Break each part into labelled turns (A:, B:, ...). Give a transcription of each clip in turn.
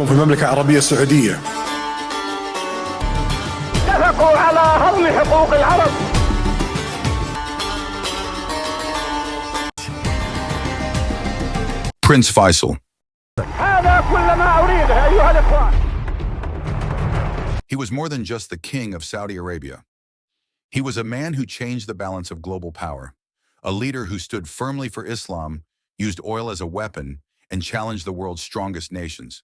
A: اليوم في المملكة العربية السعودية.
B: اتفقوا على هضم حقوق العرب.
C: Prince Faisal.
B: هذا كل ما أريده أيها الإخوان.
C: He was more than just the king of Saudi Arabia. He was a man who changed the balance of global power, a leader who stood firmly for Islam, used oil as a weapon, and challenged the world's strongest nations.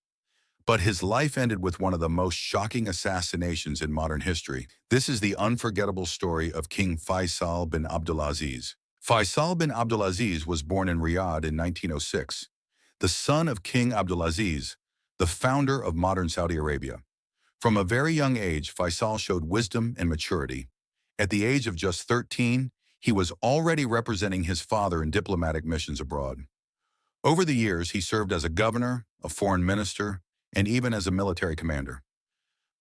C: But his life ended with one of the most shocking assassinations in modern history. This is the unforgettable story of King Faisal bin Abdulaziz. Faisal bin Abdulaziz was born in Riyadh in 1906, the son of King Abdulaziz, the founder of modern Saudi Arabia. From a very young age, Faisal showed wisdom and maturity. At the age of just 13, he was already representing his father in diplomatic missions abroad. Over the years, he served as a governor, a foreign minister, and even as a military commander.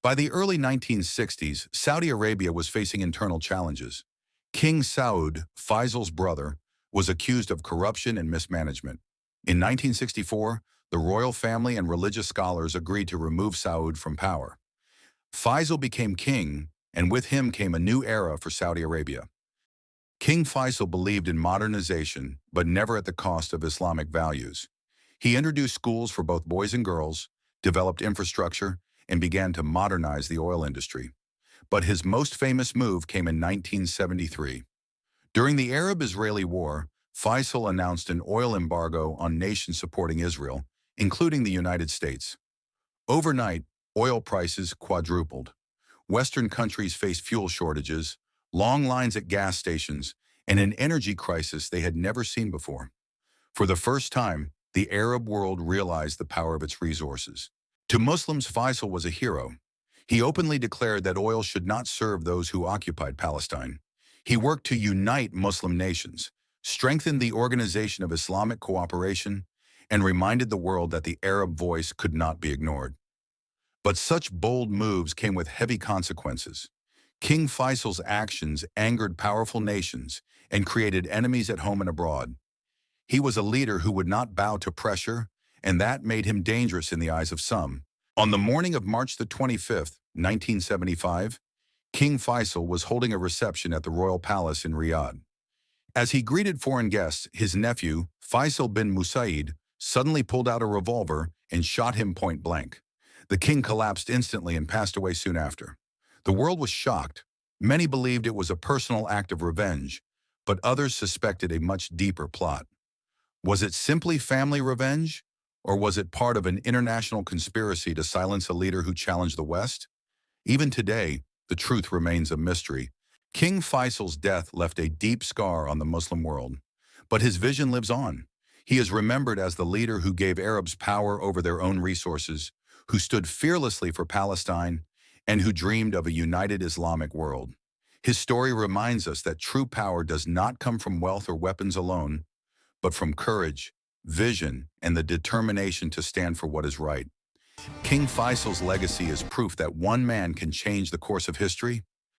C: By the early 1960s, Saudi Arabia was facing internal challenges. King Saud, Faisal's brother, was accused of corruption and mismanagement. In 1964, the royal family and religious scholars agreed to remove Saud from power. Faisal became king, and with him came a new era for Saudi Arabia. King Faisal believed in modernization, but never at the cost of Islamic values. He introduced schools for both boys and girls, developed infrastructure, and began to modernize the oil industry. But his most famous move came in 1973. During the Arab-Israeli War, Faisal announced an oil embargo on nations supporting Israel, including the United States. Overnight, oil prices quadrupled. Western countries faced fuel shortages, long lines at gas stations, and an energy crisis they had never seen before. For the first time, the Arab world realized the power of its resources. To Muslims, Faisal was a hero. He openly declared that oil should not serve those who occupied Palestine. He worked to unite Muslim nations, strengthened the Organization of Islamic Cooperation, and reminded the world that the Arab voice could not be ignored. But such bold moves came with heavy consequences. King Faisal's actions angered powerful nations and created enemies at home and abroad. He was a leader who would not bow to pressure, and that made him dangerous in the eyes of some. On the morning of March the 25th, 1975, King Faisal was holding a reception at the Royal Palace in Riyadh. As he greeted foreign guests, his nephew, Faisal bin Musaid, suddenly pulled out a revolver and shot him point blank. The king collapsed instantly and passed away soon after. The world was shocked. Many believed it was a personal act of revenge, but others suspected a much deeper plot. Was it simply family revenge, or was it part of an international conspiracy to silence a leader who challenged the West? Even today, the truth remains a mystery. King Faisal's death left a deep scar on the Muslim world, but his vision lives on. He is remembered as the leader who gave Arabs power over their own resources, who stood fearlessly for Palestine, and who dreamed of a united Islamic world. His story reminds us that true power does not come from wealth or weapons alone, but from courage, vision, and the determination to stand for what is right. King Faisal's legacy is proof that one man can change the course of history,